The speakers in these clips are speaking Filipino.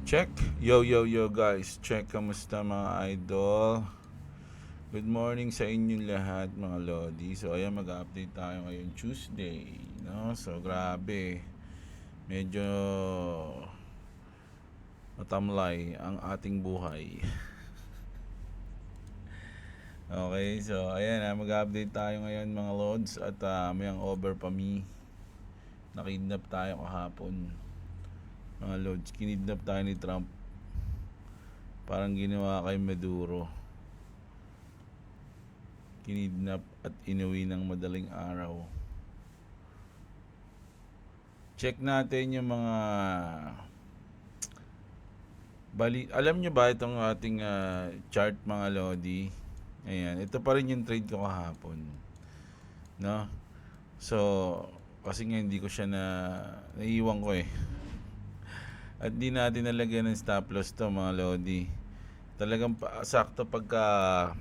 Check. Yo guys. Check. Kamusta mga idol? Good morning sa inyong lahat mga lodi. So ayan, mag-update tayo ngayon Tuesday, no? So grabe. Medyo matamlay ang ating buhay. Okay, so ayan, mag-update tayo ngayon mga lods. At mayang over pa mi. Nakidnap tayo kahapon. Mga lods, kinidnap tayo ni Trump. Parang ginawa kay Maduro. Kinidnap at inuwi ng madaling araw. Check natin yung mga alam nyo ba itong ating chart mga lodi? Ayan, ito pa rin yung trade ko kahapon, no? So kasi nga hindi ko siya naiiwan ko eh. At di natin nalagyan ng stop loss to mga lodi. Talagang sakto pagka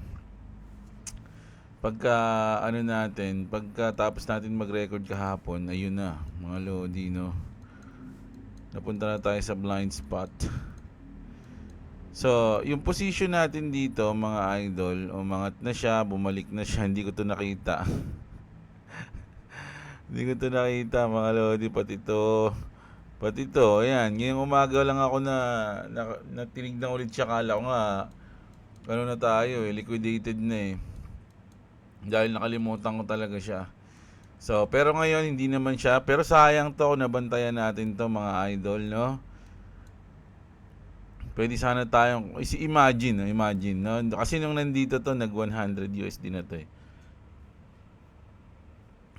ano natin, pagka tapos natin mag-record kahapon, ayun na mga lodi, no? Napunta na tayo sa blind spot. So yung position natin dito mga idol, umangat na siya, bumalik na siya, hindi ko to nakita. Hindi ko to nakita mga lodi, pati ito, ayan, ngayong umaga lang ako na tinignan ulit siya, kala ko nga ano na tayo eh, liquidated na eh. Dahil nakalimutan ko talaga siya. So, pero ngayon hindi naman siya. Pero sayang to, nabantayan natin to mga idol, no? Pwede sana tayong imagine, no? Kasi nung nandito to, nag 100 USD na to eh.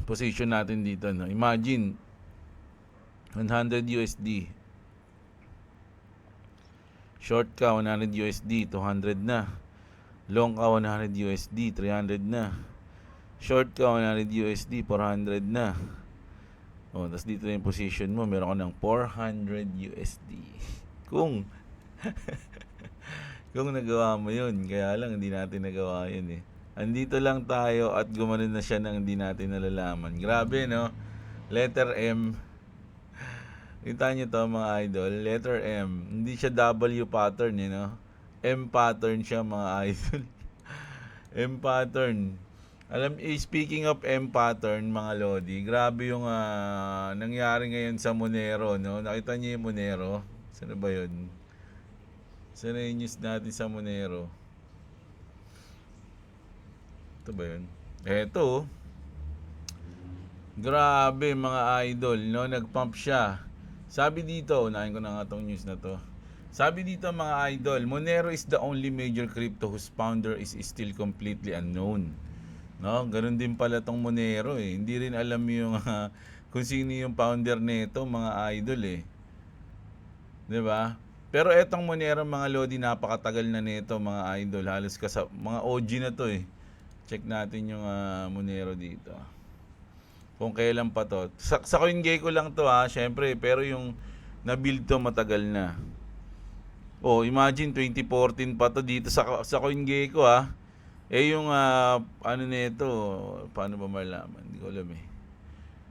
Position natin dito, no? Imagine 100 USD. Short ka 100 USD, 200 na. Long ka 100 USD, 300 na. Short ka 100 USD, 400 na. Oh, tapos dito yung position mo, meron ka ng 400 USD. Kung nagawa mo yun, kaya lang hindi natin nagawa yun eh. Andito lang tayo at gumanon na siya nang hindi natin nalalaman. Grabe, no? Letter M. Kita nyo to mga idol, letter M. Hindi siya W pattern, you know? M pattern siya mga idol. M pattern. Speaking of M pattern mga lodi, grabe yung nangyari ngayon sa Monero, no? Nakita niyo yung Monero? Saan ba yun? Saan yung news natin sa Monero? Ito ba yun? Eto. Grabe mga idol, no? Nagpump siya. Sabi dito, unahin ko na nga tong news na to. Sabi dito mga idol, Monero is the only major crypto whose founder is still completely unknown. No, ganun din pala tong Monero eh. Hindi rin alam yung kung sino yung founder nito, mga idol eh. 'Di ba? Pero etong Monero mga lodi, napakatagal na nito mga idol. Halos mga OG na to eh. Check natin yung Monero dito. Kung kailan pa to. Sa CoinGecko lang to syempre, pero yung na-build to matagal na. Oh, imagine 2014 pa to dito sa CoinGecko yung ano nito, paano ba malaman? Hindi ko alam eh.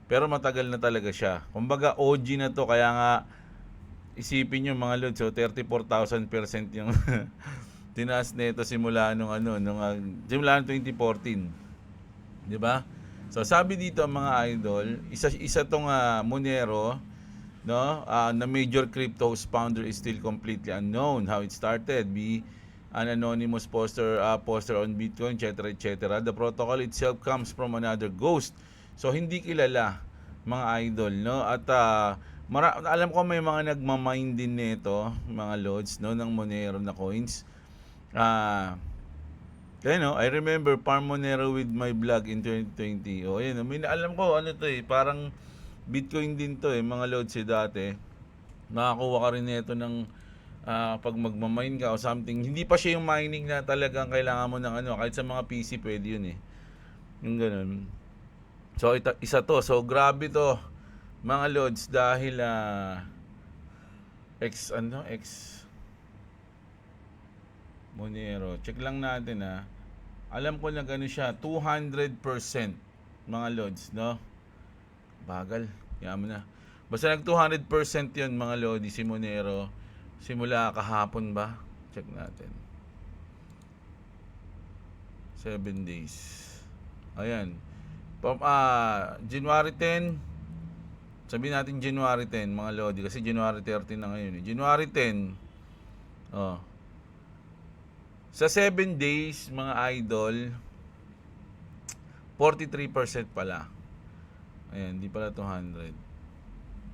Pero matagal na talaga siya. Kumbaga OG na to, kaya nga isipin nyo mga lods, so 34,000% yung tinaas nito simula nung simula nung 2014. 'Di ba? So sabi dito mga idol, isa tong Monero, no? Na major crypto's founder is still completely unknown. How it started, an anonymous poster on Bitcoin, etc. The protocol itself comes from another ghost. So hindi kilala mga idol, no? At alam ko may mga nagmamine din nito, mga lods, no, ng Monero na coins. I remember Farm Monero with my blog in 2020. Oh, ayun, alam ko ano to eh, parang Bitcoin din to eh, mga lods dati. Nakakuha ka rin nito ng pag magmamine ka o something. Hindi pa siya yung mining na talagang kailangan mo ng kahit sa mga PC pwede yun eh. Yung ganun. So isa to. So grabe to mga lods dahil X Monero. Check lang natin Alam ko na gano'n siya, 200% mga lods, no? Bagal, yaman na. Basta nag 200% yun mga lodi si Monero. Simula kahapon ba? Check natin. 7 days. Ayan. January 10, sabihin natin January 10 mga Lodi kasi January 13 na ngayon. January 10, oh. Sa 7 days mga idol, 43% pala. Ayan, di pala 200.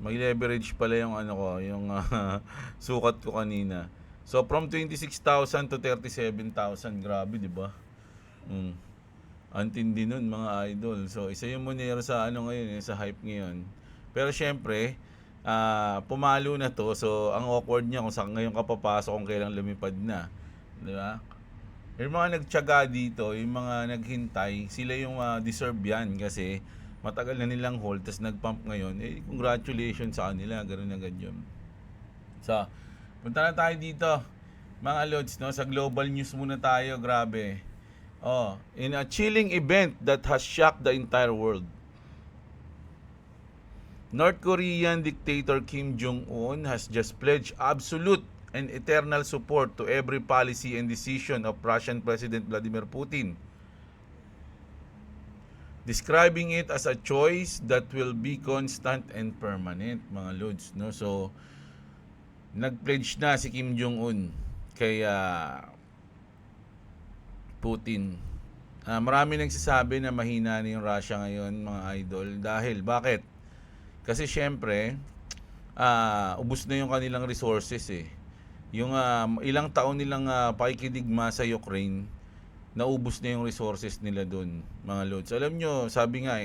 May leverage pala yung ano ko, yung sukat ko kanina. So from 26,000 to 37,000, grabe, di ba? Antindi nun mga idol. So isa yung Monero sa ano ngayon, sa hype ngayon. Pero syempre, pumalo na to. So ang awkward niya kung saan ngayon ka papasok kung kailang lumipad na. Di ba? Yung mga nagtiyaga dito, yung mga naghintay, sila yung deserve yan kasi matagal na nilang hold, tapos nag-pump ngayon. Congratulations sa kanila, ganoon agad yun. So, punta na tayo dito, mga lods, no? Sa global news muna tayo, grabe. In a chilling event that has shocked the entire world, North Korean dictator Kim Jong-un has just pledged absolute and eternal support to every policy and decision of Russian President Vladimir Putin, describing it as a choice that will be constant and permanent, mga lods, no? So nag-pledge na si Kim Jong-un kay Putin. Marami nagsasabi na mahina na yung Russia ngayon, mga idol. Dahil bakit? Kasi syempre ubos na yung kanilang resources eh. Yung ilang taon nilang pakikidigma sa Ukraine, naubos na yung resources nila doon, mga lods. Alam nyo, sabi nga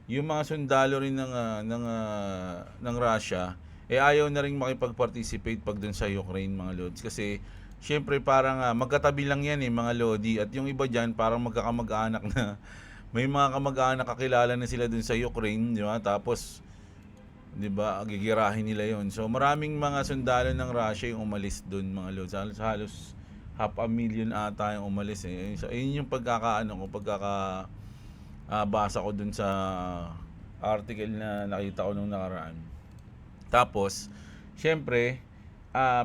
yung mga sundalo rin ng Russia, ayaw na rin makipag-participate pag doon sa Ukraine, mga lods. Kasi, syempre, parang magkatabi lang yan mga lodi. At yung iba dyan, parang magkakamag-anak na, may mga kamag-anak kakilala na sila doon sa Ukraine, di ba? Tapos, di ba, gigirahin nila yon. So maraming mga sundalo ng Russia yung umalis doon, mga lods. Halos 500,000 ata yung umalis eh. So ayun yung basa ko doon sa article na nakita ko nung nakaraan. Tapos syempre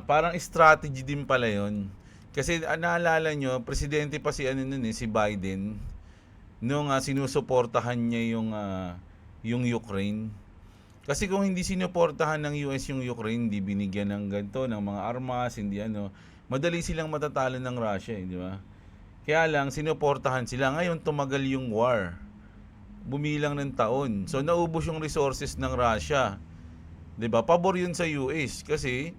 parang strategy din pala yon. Kasi naalala nyo, presidente pa si si Biden nung sinusuportahan niya yung Ukraine. Kasi kung hindi sinuportahan ng US yung Ukraine, hindi binigyan ng ganito, ng mga armas, hindi madali silang matatalo ng Russia, di ba? Kaya lang, sinuportahan sila. Ngayon, tumagal yung war. Bumilang ng taon. So, naubos yung resources ng Russia. Di ba? Pabor yun sa US. Kasi,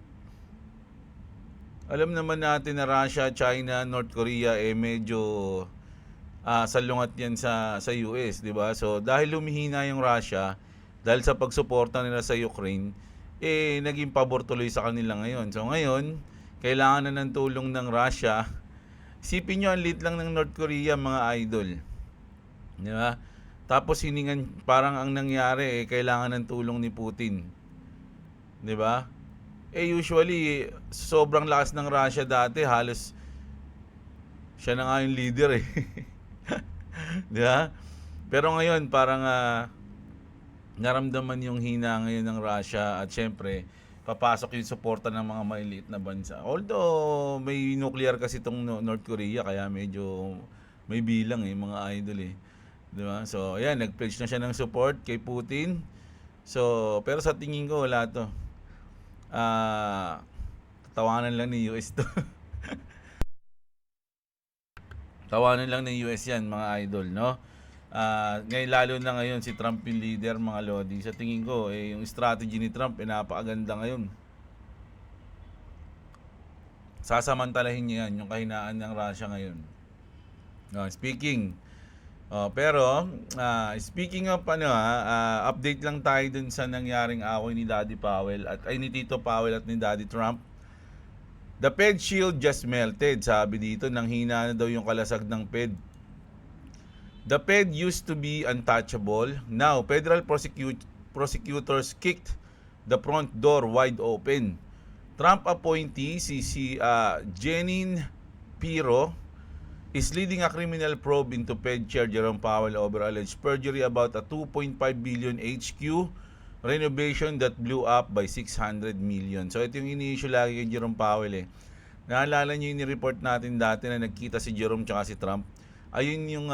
alam naman natin na Russia, China, North Korea, medyo salungat yan sa US, di ba? So, dahil lumihina yung Russia, dahil sa pagsuporta nila sa Ukraine, naging pabor tuloy sa kanila ngayon. So ngayon, kailangan na ng tulong ng Russia. Isipin nyo, ang lit lang ng North Korea, mga idol. Di ba? Tapos hiningan, parang ang nangyari, kailangan ng tulong ni Putin. Di ba? Usually, sobrang lakas ng Russia dati, halos siya na nga yung leader Di ba? Pero ngayon, parang naramdaman yung hina ngayon ng Russia at syempre papasok yung suporta ng mga maliliit na bansa. Although may nuclear kasi itong North Korea kaya medyo may bilang mga idol Di ba? So ayan, nag-pledge na siya ng support kay Putin. So pero sa tingin ko wala to. Tawanan lang ni US to. Tawanan lang ng US yan, mga idol, no? Ngayon, lalo na ngayon si Trump yung leader, mga lodi. Sa tingin ko yung strategy ni Trump napakaganda ngayon. Sasamantalahin niya yan yung kahinaan ng Russia ngayon. Speaking of update lang tayo dun sa nangyaring away ni Daddy Powell ni Tito Powell at ni Daddy Trump. The Fed shield just melted, sabi dito, nang hina na daw yung kalasag ng Fed. The Fed used to be untouchable. Now, federal prosecutors kicked the front door wide open. Trump appointee si Jeanine Pirro is leading a criminal probe into Fed Chair Jerome Powell over alleged perjury about a $2.5 billion HQ renovation that blew up by 600 million. So ito yung ini-issue lagi kay Jerome Powell eh. Naalala niyo yung ni-report natin dati na nagkita si Jerome tsaka si Trump. Ayun yung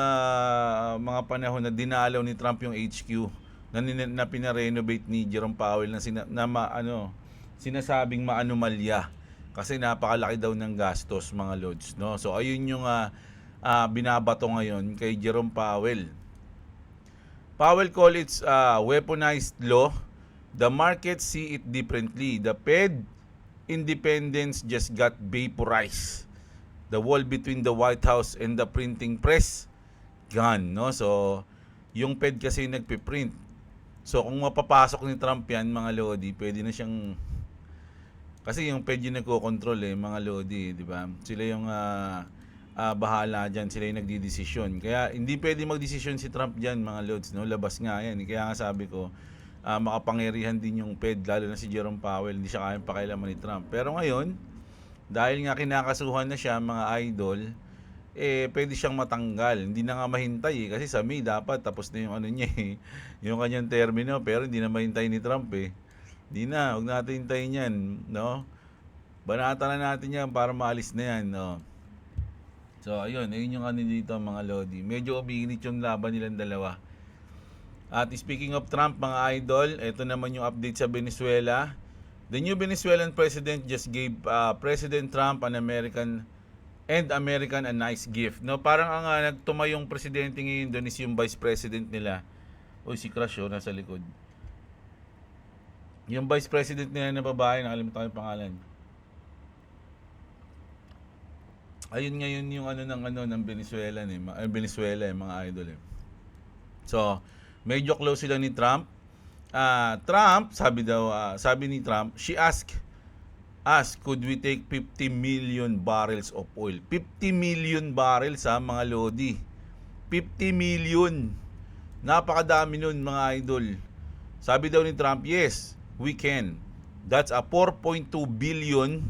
mga panahon na dinalaw ni Trump yung HQ na pina-renovate ni Jerome Powell na, sinasabing maanomalya kasi napakalaki daw ng gastos mga lods, no? So ayun yung binabato ngayon kay Jerome Powell. Powell call it weaponized law. The market see it differently. The Fed independence just got vaporized. The wall between the White House and the printing press gone, no? So yung Fed kasi nagpiprint. So kung mapapasok ni Trump yan mga lodi, pwede na siyang, kasi yung Fed yung nagko-control mga lodi, di ba? Sila yung bahala dyan, sila yung nagdidesisyon. Kaya hindi pwede magdesisyon si Trump dyan mga lods, no? Labas nga yan. Kaya nga sabi ko, makapangyarihan din yung Fed, lalo na si Jerome Powell, hindi siya kayang pakialaman ni Trump. Pero ngayon, dahil nga kinakasuhan na siya mga idol, pwede siyang matanggal. Hindi na nga mahintay kasi sa May dapat tapos na yung niya yung kanyang termino, pero hindi na mahintay ni Trump Hindi na, huwag natin hintayin yan, no? Banata na natin yan para maalis na yan, no? So ayun yung dito mga lodi. Medyo umiinit yung laban nilang dalawa. At speaking of Trump mga idol, ito naman yung update sa Venezuela. The new Venezuelan president just gave President Trump an American a nice gift. No, parang ang nagtumayong presidente ngayon doon is yung vice president nila. Uy, si Crush nasa likod. Yung vice president nila na babae, nakalimutan ko yung pangalan. Ayun ngayon yung ng Venezuela Venezuela mga idol So, medyo close sila ni Trump. Trump, sabi ni Trump, she asked us, could we take 50 million barrels of oil? 50 million barrels mga lodi. 50 million. Napakadami nun mga idol. Sabi daw ni Trump, yes, we can. That's a 4.2 billion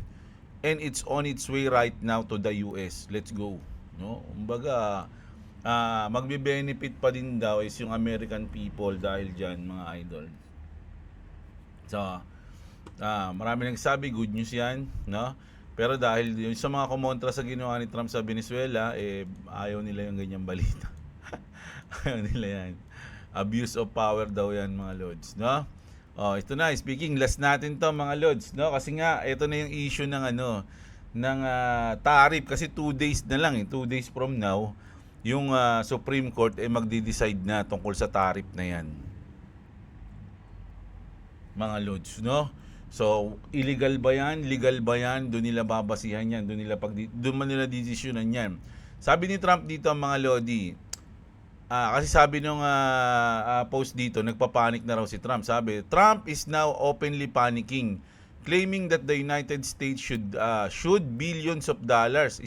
and it's on its way right now to the US. Let's go. No? Kumbaga, magbe-benefit pa din daw is yung American people dahil dyan mga idol. So, marami nagsabi, good news yan, no? Pero dahil yung sa mga kumontra sa ginawa ni Trump sa Venezuela, ayaw nila yung ganyang balita. Ayaw nila yan. Abuse of power daw yan mga lods, no? Ito na, speaking last natin to mga lods, no? Kasi nga ito na yung issue ng ng tariff kasi 2 days na lang 2 days from now yung Supreme Court magdi-decide na tungkol sa tariff na yan. Mga lods, no? So, illegal ba yan? Legal ba yan? Doon nila babasihan yan. Doon man nila desisyonan yan. Sabi ni Trump dito mga lodi, kasi sabi nung post dito, nagpapanik na raw si Trump. Sabi, Trump is now openly panicking, claiming that the United States should billions of dollars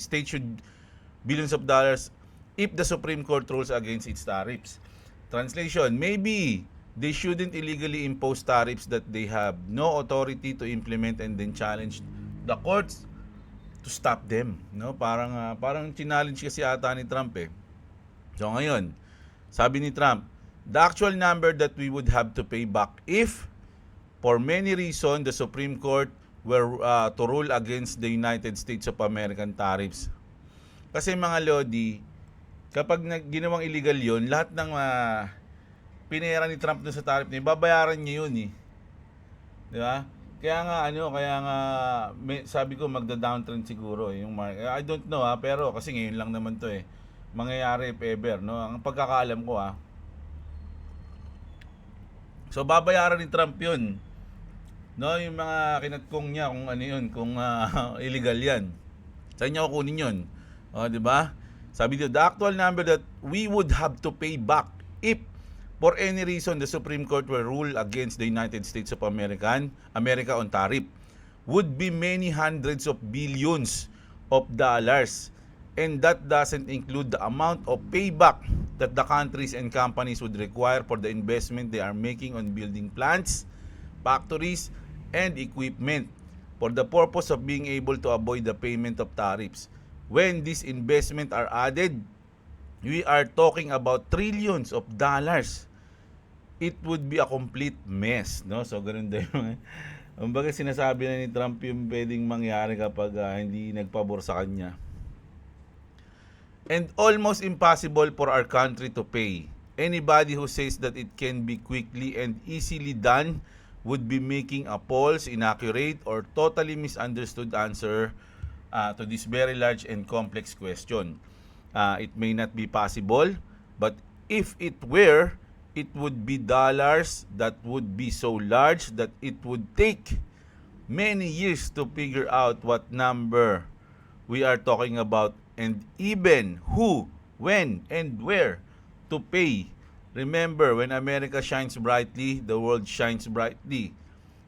if the Supreme Court rules against its tariffs. Translation, maybe they shouldn't illegally impose tariffs that they have no authority to implement and then challenge the courts to stop them. No? Parang challenge kasi ata ni Trump So ngayon, sabi ni Trump, the actual number that we would have to pay back if for many reasons the Supreme Court were to rule against the United States of American tariffs. Kasi mga lodi, kapag ginawang illegal yon, lahat ng pinera ni Trump dun sa tariff niya, babayaran niya yun Di ba? Kaya nga sabi ko magda-downtrend siguro yung market. I don't know pero kasi ngayon lang naman to mangyayari if ever, no? Ang pagkakaalam ko So babayaran ni Trump yun. No, yung mga kinatkong niya kung ano yun, kung illegal yan. Sa inyo kukunin yun. Di ba? Sabi dito, the actual number that we would have to pay back if for any reason the Supreme Court will rule against the United States of America on tariff would be many hundreds of billions of dollars. And that doesn't include the amount of payback that the countries and companies would require for the investment they are making on building plants, factories, and equipment for the purpose of being able to avoid the payment of tariffs. When these investments are added, we are talking about trillions of dollars. it would be a complete mess, no? So ganun din yung kumbaga sinasabi na ni Trump yung pwedeng mangyari kapag hindi nagpabor sa kanya. And almost impossible for our country to pay. Anybody who says that it can be quickly and easily done would be making a false, inaccurate, or totally misunderstood answer to this very large and complex question. It may not be possible, but if it were, it would be dollars that would be so large that it would take many years to figure out what number we are talking about, and even who, when, and where to pay. Remember, when America shines brightly, the world shines brightly.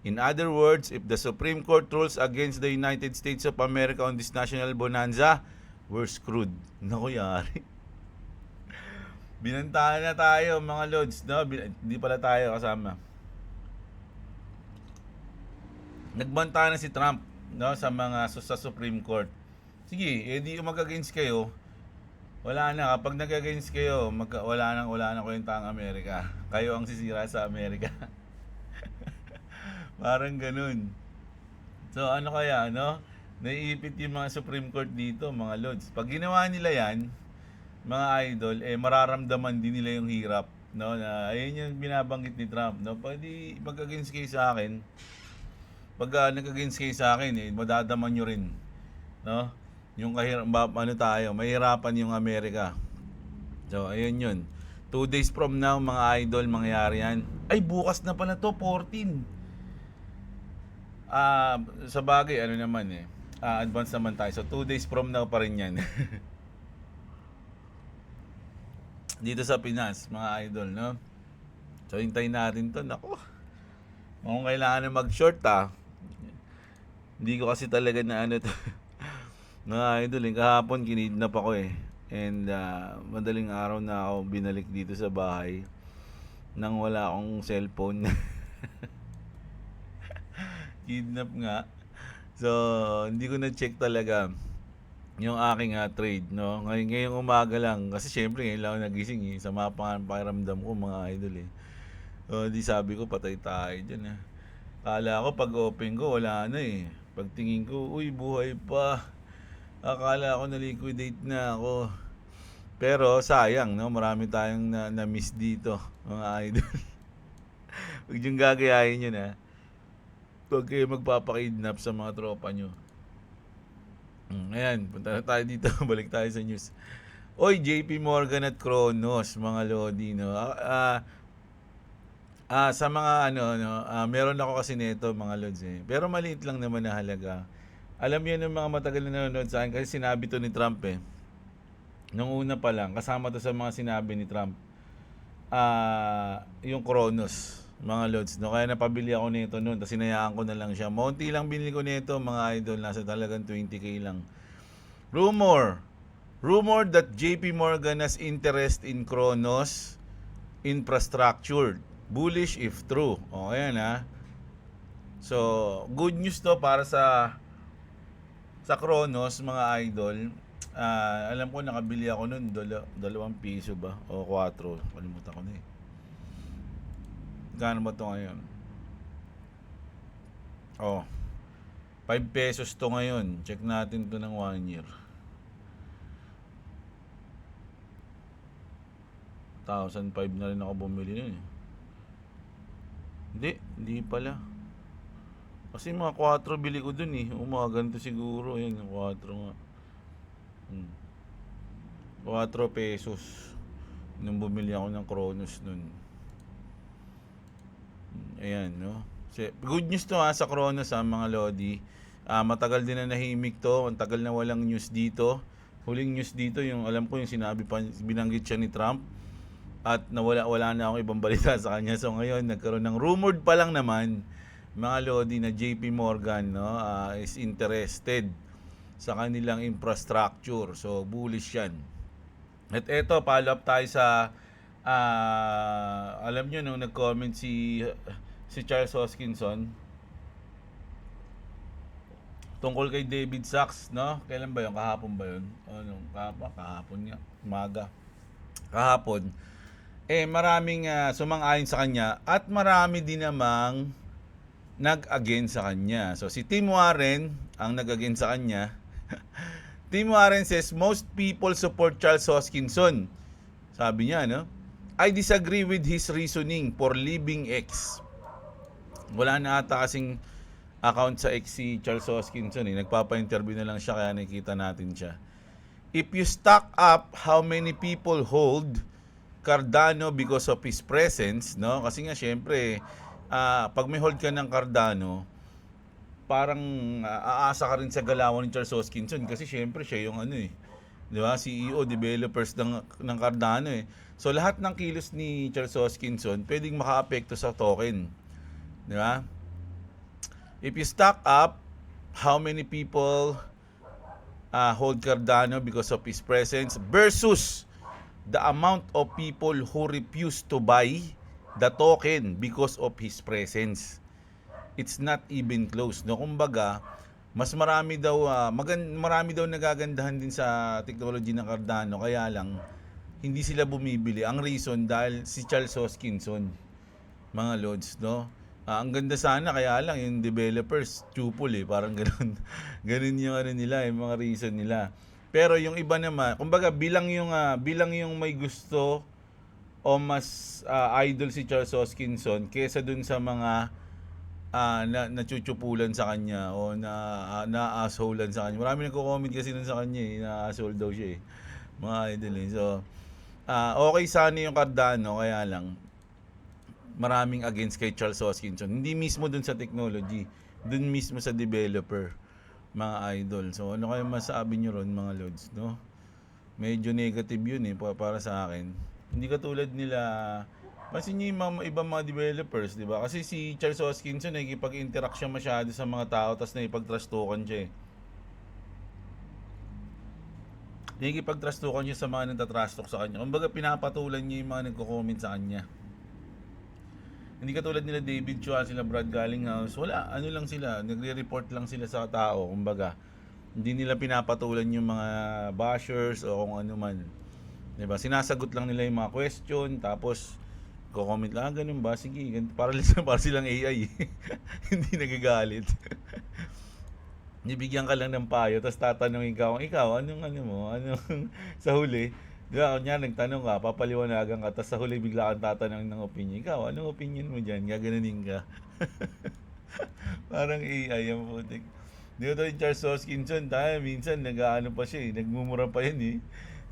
In other words, if the Supreme Court rules against the United States of America on this national bonanza, we're screwed. Naku, yari. Binantahan na tayo, mga lods, no? Hindi pala tayo kasama. Nagbanta na si Trump, no, sa Supreme Court. Sige, edi mag-against kayo. Wala na, kapag nag-against kayo, wala na kwenta ang Amerika. Kayo ang sisira sa Amerika. Parang ganun. So ano kaya, no? Naiipit yung mga Supreme Court dito, mga lods. Pag ginawa nila yan, mga idol, mararamdaman din nila yung hirap, no? Na ayun yung binabanggit ni Trump, no? Pwede mag-against kayo sa akin. Pag nag-against kayo sa akin, madadaman nyo rin, no? Yung mahirapan yung Amerika. So, ayun yun. 2 days from now, mga idol, mangyayari yan. Ay, bukas na pala to, 14. Sa bagay, ano naman advance naman tayo. So, 2 days from now pa rin yan. Dito sa Pinas, mga idol, no? So, hintayin natin to. Naku, kung kailangan na mag-short, hindi ko kasi talaga na to. Mga idol, kahapon kinidnap ako And madaling araw na ako binalik dito sa bahay nang wala akong cellphone. Kidnap nga. So, hindi ko na-check talaga yung aking trade, no? Ngayong umaga lang. Kasi syempre, ngayon lang ako nagising Sama pa pakiramdam ko, mga idol di sabi ko, patay tayo dyan Kala ko, pag open ko, wala na Pagtingin ko, uy, buhay pa. Akala ko na-liquidate na ako. Pero sayang, no? Marami tayong na-miss dito, mga idol. Huwag yung gagayahin yun, Huwag kayo magpapakidnap sa mga tropa nyo. Ayan, punta na tayo dito. Balik tayo sa news. Oy, JP Morgan at Kronos, mga lodi, no? Sa mga meron ako kasi nito, mga lods Pero maliit lang naman na halaga. Alam niyo ng mga matagal na nanonood sa akin kasi sinabi to ni Trump Nung una pa lang, kasama to sa mga sinabi ni Trump. Yung Kronos, mga lods, no? Kaya napabili ako nito noon, tapos sinayaan ko na lang siya. Monty lang binili ko nito, mga idol, nasa talagang 20k lang. Rumor that JP Morgan has interest in Kronos infrastructure. Bullish if true. Ayan So, good news to para sa Kronos, mga idol. Alam ko nakabili ako noon, 2 piso ba? O 4. Kalimutan ko na Gano ba to ngayon? 5 pesos to ngayon. Check natin to ng 1 year. 1,005 na rin ako bumili nun Hindi pala. Kasi mga 4 bili ko dun ganito siguro. Ayan, 4 nga. 4 pesos. Nung bumili ako ng Kronos nun. Ayan, no? Good news to sa Kronos mga lodi. Matagal din na nahimik to. Ang tagal na walang news dito. Huling news dito, yung alam ko yung binanggit siya ni Trump. At wala na akong ibang balita sa kanya. So ngayon, nagkaroon ng rumored pa lang naman, mga lodi, na JP Morgan is interested sa kanilang infrastructure. So bullish yan. At eto, follow up tayo sa alam nyo nung nag-comment si Charles Hoskinson tungkol kay David Sachs, no? Kailan ba yun? Kahapon ba yun? Kahapon nga. Umaga. Kahapon. maraming sumang-ayon sa kanya at marami din namang nag-against sa kanya. So si Tim Warren ang nag-against sa kanya. Tim Warren says most people support Charles Hoskinson. Sabi niya, no? I disagree with his reasoning for leaving X. Wala na ata kasing account sa X si Charles Hoskinson. Nagpapa-interview na lang siya kaya nakita natin siya. If you stack up how many people hold Cardano because of his presence, no? Kasi nga syempre, pag may hold ka ng Cardano, parang aasa ka rin sa galawan ni Charles Hoskinson kasi syempre siya yung di ba? CEO, developers ng Cardano eh. So lahat ng kilos ni Charles Hoskinson pwedeng makaapekto sa token. Di ba? If you stack up how many people hold Cardano because of his presence versus the amount of people who refuse to buy the token because of his presence, it's not even close. No, kumbaga, mas marami daw marami daw nagagandahan din sa technology ng Cardano, kaya lang hindi sila bumibili. Ang reason dahil si Charles Hoskinson, mga lods, no? Ang ganda sana, kaya lang yung developers tupol parang ganoon. Ganun yung nila, yung mga reason nila. Pero yung iba naman, kumbaga bilang yung may gusto o mas idol si Charles Hoskinson kesa dun sa mga nachuchupulan sa kanya o na-assholean sa kanya. Marami nagko-comment kasi nun sa kanya na-asshole daw siya mga idol So, okay sana yung Cardano, kaya lang maraming against kay Charles Hoskinson. Hindi mismo dun sa technology, dun mismo sa developer, mga idol. So, ano kayo masabi nyo ron, mga lods, no? Medyo negative yun para sa akin. Hindi katulad nila. Pansin niyo yung ibang mga developers, di ba? Kasi si Charles Hoskinson nakikipag-interact siya masyado sa mga tao, tapos nakikipag-trust token siya Nakikipag-trust token siya sa mga nagtatrust talk sa kanya. Kumbaga pinapatulan niya yung mga nagko-comment sa kanya. Hindi katulad nila David Chua, sila Brad Garlinghouse. Wala, lang sila, nagre-report lang sila sa tao. Kumbaga, hindi nila pinapatulan yung mga bashers o kung ano man. Diba? Sinasagot lang nila yung mga question, tapos ko-comment lang, ganun ba? Sige, para silang AI. Hindi nagagalit. Nibigyan ka lang ng payo, tapos tatanungin ka kung ikaw, anong sa huli. Di ba, nagtanong ka, papaliwanagan ka, tapos sa huli bigla kang tatanong ng opinion. Ikaw, anong opinion mo dyan? Gaganunin ka. Parang AI ang putik. Di ba yung Charles Hoskinson, minsan nag-ano pa siya nagmumura pa yan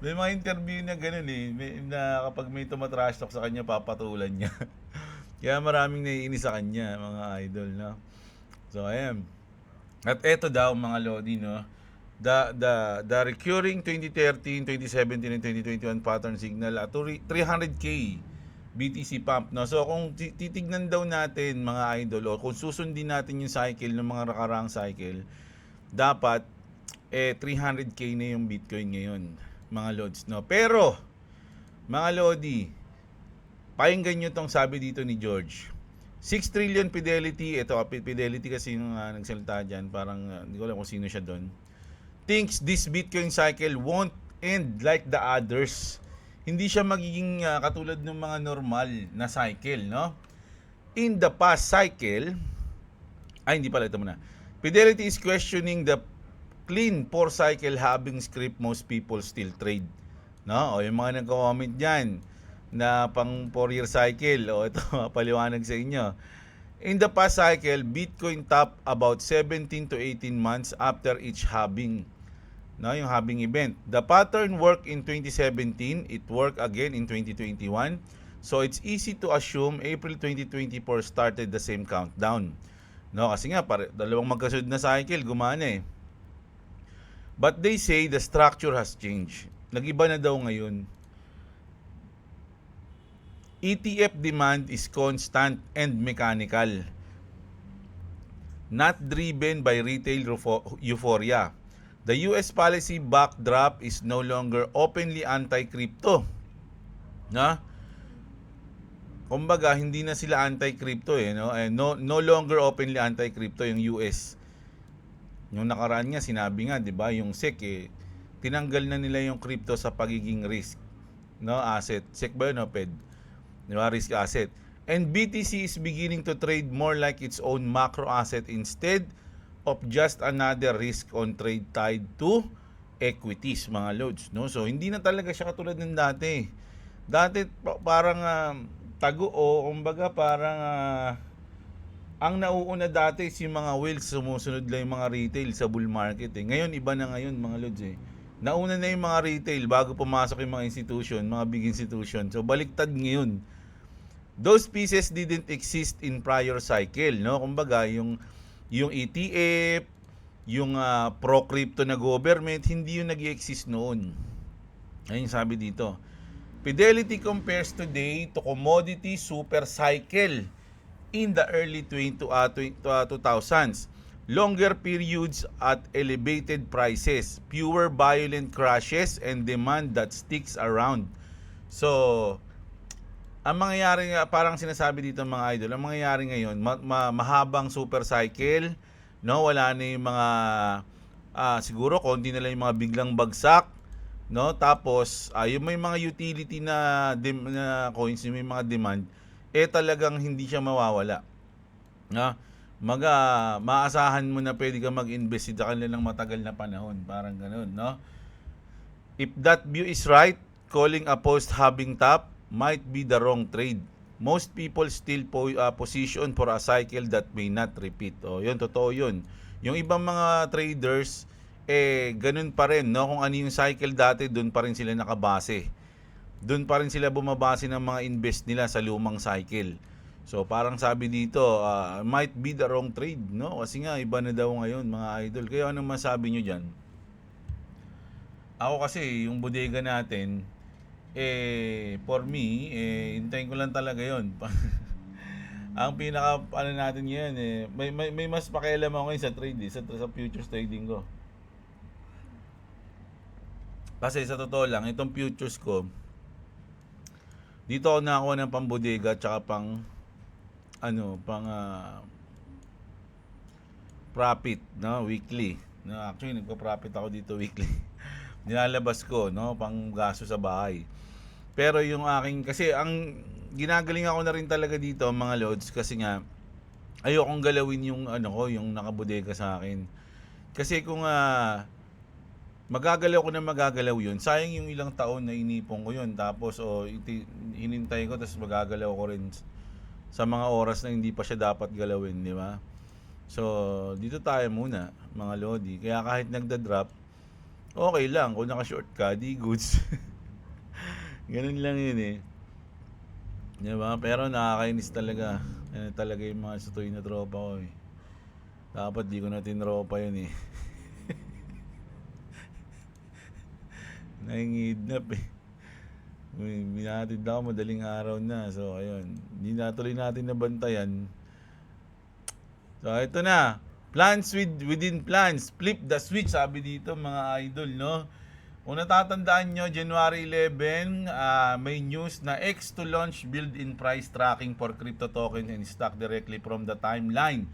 May mga interview na gano'n na kapag may tumatrash talk sa kanya, papatulan niya. Kaya maraming naiinis sa kanya, mga idol, no? So, ayan. At eto daw, mga lodi, no? The recurring 2013, 2017, and 2021 pattern signal at 300K BTC pump, no? So, kung titignan daw natin, mga idol, o kung susundin natin yung cycle ng mga nakaraang cycle, dapat 300K na yung Bitcoin ngayon, mga lods, no? Pero mga lodi, pakinggan nyo tong sabi dito ni George. 6 trillion Fidelity, ito Fidelity kasi yung nagsalita dyan, parang hindi ko alam kung sino siya doon, thinks this Bitcoin cycle won't end like the others. Hindi siya magiging katulad ng mga normal na cycle, no? In the past cycle, hindi pala, ito muna. Fidelity is questioning the clean 4 cycle halving script most people still trade, no? O yung mga nagko-comment diyan na pang 4-year cycle, o ito paliwanag sa inyo. In the past cycle, Bitcoin top about 17 to 18 months after each halving, no, yung halving event. The pattern worked in 2017, it worked again in 2021. So it's easy to assume April 2024 started the same countdown, no? Kasi nga dalawang magkasunod na cycle, gumana But they say the structure has changed. Nag-iba na daw ngayon. ETF demand is constant and mechanical, not driven by retail euphoria. The US policy backdrop is no longer openly anti-crypto. Na? Kumbaga, hindi na sila anti-crypto no? No longer openly anti-crypto yung US. Yung nakaraan nga, sinabi nga, 'di ba, yung SEC tinanggal na nila yung crypto sa pagiging risk, no, asset. SEC ba yun, Fed? Di ba? Risk asset. And BTC is beginning to trade more like its own macro asset instead of just another risk on trade tied to equities, mga loads, no? So hindi na talaga siya katulad ng dati. Dati parang tago o kumbaga parang ang nauuna dati si mga whales, sumusunod lang yung mga retail sa bull market eh. Ngayon iba na ngayon, mga loads eh. Nauna na yung mga retail bago pumasok yung mga institution, mga big institution. So baliktad ngayon. Those pieces didn't exist in prior cycle, no? Kumbaga yung ETF, yung pro-crypto na government, hindi yung nag-exist noon. Ayun sabi dito. Fidelity compares today to commodity super cycle in the early 2000s. Longer periods at elevated prices, fewer violent crashes, and demand that sticks around. So, ang mangyayari nga, parang sinasabi dito mga idol, ang mangyayari ngayon, mahabang super cycle, no? Wala na yung mga, siguro, konti na lang yung mga biglang bagsak, no? Tapos, yung may mga utility na coins, yung may mga demand, talagang hindi siya mawawala. No? Maasahan mo na pwede ka mag-invest sa kanila ng matagal na panahon, parang ganoon, no? If that view is right, calling a post-halving top might be the wrong trade. Most people still position for a cycle that may not repeat. O, yun, totoo yun. Yung ibang mga traders, ganun pa rin, no? Kung ano yung cycle dati, dun pa rin sila nakabase. Dun pa rin sila bumabase ng mga invest nila sa lumang cycle. So, parang sabi dito, might be the wrong trade, no? Kasi nga, iba na daw ngayon, mga idol. Kaya anong masabi nyo dyan? Ako kasi, yung bodega natin, for me, hintayin ko lang talaga yon. Ang pinaka natin ngayon may mas pakialam ako ngayon sa trade sa futures trading ko. Kasi sa totoo lang, itong futures ko, dito ako nakakuha ng pambodega tsaka pang profit, no, weekly. No, actually nagpo-profit ako dito weekly. Nilalabas ko, no, pang gasto sa bahay. Pero yung aking, kasi ang ginagaling ako na rin talaga dito, mga loads, kasi nga ayokong galawin yung yung nakabodega sa akin. Kasi kung magagalaw ko na magagalaw yun, sayang yung ilang taon na inipon ko yun, tapos hinintay ko, tapos magagalaw ko rin sa mga oras na hindi pa siya dapat galawin, di ba? So dito tayo muna, mga lodi. Kaya kahit nagda-drop, okay lang. Kung naka-short ka, di goods. Ganun lang yun eh. Diba? Pero nakakainis talaga. Ano talaga yung mga sutoy na tropa ko eh. Dapat di ko na tinropa yun eh. Nangingidnap eh. Binatid ako madaling araw na. So ayun. Hindi natuloy natin nabantayan. So ito na. Plans within plans. Flip the switch, sabi dito mga idol, no? Kung natatandaan nyo, January 11, may news na X to launch built-in price tracking for crypto token and stock directly from the timeline.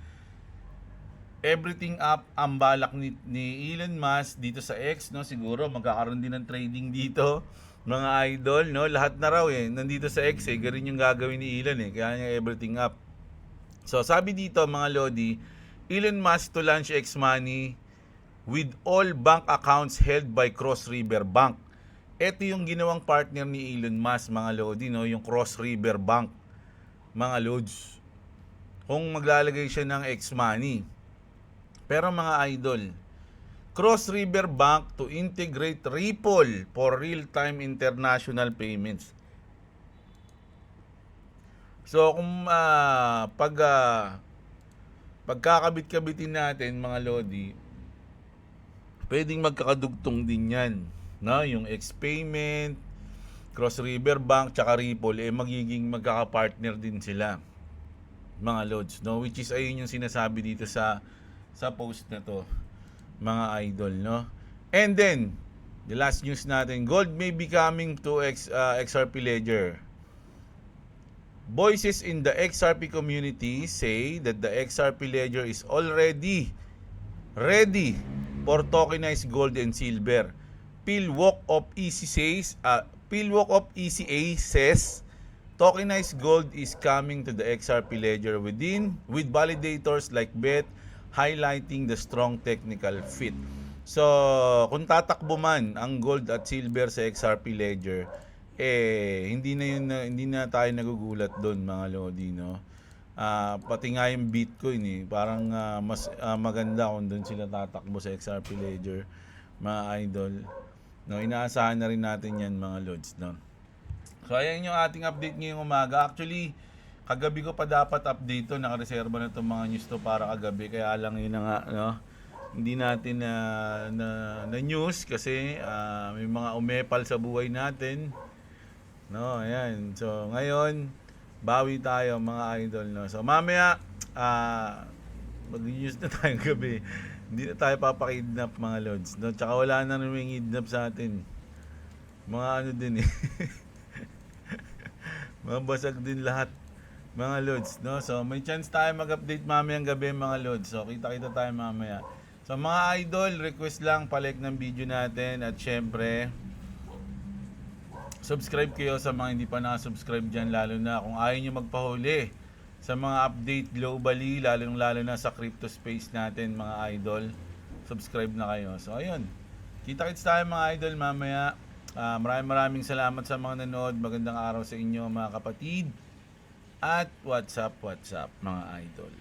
Everything up ang balak ni Elon Musk dito sa X, no? Siguro magkakaroon din ng trading dito, mga idol, no? Lahat na raw nandito sa X ganun yung gagawin ni Elon kaya niya everything up. So sabi dito mga lodi, Elon Musk to launch X Money with all bank accounts held by Cross River Bank. Ito yung ginawang partner ni Elon Musk, mga lodi, no? Yung Cross River Bank, mga lods. Kung maglalagay siya ng X Money. Pero mga idol, Cross River Bank to integrate Ripple for real-time international payments. So kung pagkakabit-kabitin natin, mga lodi, pwedeng magkakadugtong din yan, no? Yung X-Payment, Cross River Bank, tsaka Ripple, magiging magkaka-partner din sila, mga loads, no? Which is ayun yung sinasabi dito sa post na to, mga idol, no? And then the last news natin, gold may be coming to XRP Ledger. Voices in the XRP community say that the XRP Ledger is already ready for tokenized gold and silver. Phil Walk of ECA says Tokenized gold is coming to the XRP ledger with validators like BET highlighting the strong technical fit. So, kung tatakbo man ang gold at silver sa XRP ledger, hindi na tayo nagugulat doon, mga lodi, no? Pati nga yung Bitcoin parang mas maganda kung doon sila tatakbo sa XRP ledger, mga idol. No, inaasahan na rin natin 'yan, mga lods, no. So, ayan yung ating update ngayong umaga. Actually, kagabi ko pa dapat update to. Nakareserba na itong mga news to para kagabi. Kaya lang yun na nga, no? Hindi natin na news kasi may mga umepal sa buhay natin. No, ayan. So, ngayon, bawi tayo, mga idol, no? So, mamaya, mag-news na tayong gabi. Hindi na tayo papakidnap, mga lods, no? Tsaka wala na rin kidnap sa atin. Mga ano din mabasag din lahat, mga lods, no? So may chance tayo mag-update mamayang gabi, mga lods. So kita-kita tayo mamaya. So mga idol, request lang pa-like ng video natin, at syempre subscribe kayo sa mga hindi pa nakasubscribe dyan, lalo na kung ayaw nyo magpahuli sa mga update globally, lalo na sa crypto space natin, mga idol. Subscribe na kayo. So ayun, kita-kits tayo, mga idol, mamaya. Maraming salamat sa mga nanood. Magandang araw sa inyo, mga kapatid. At what's up, mga idol.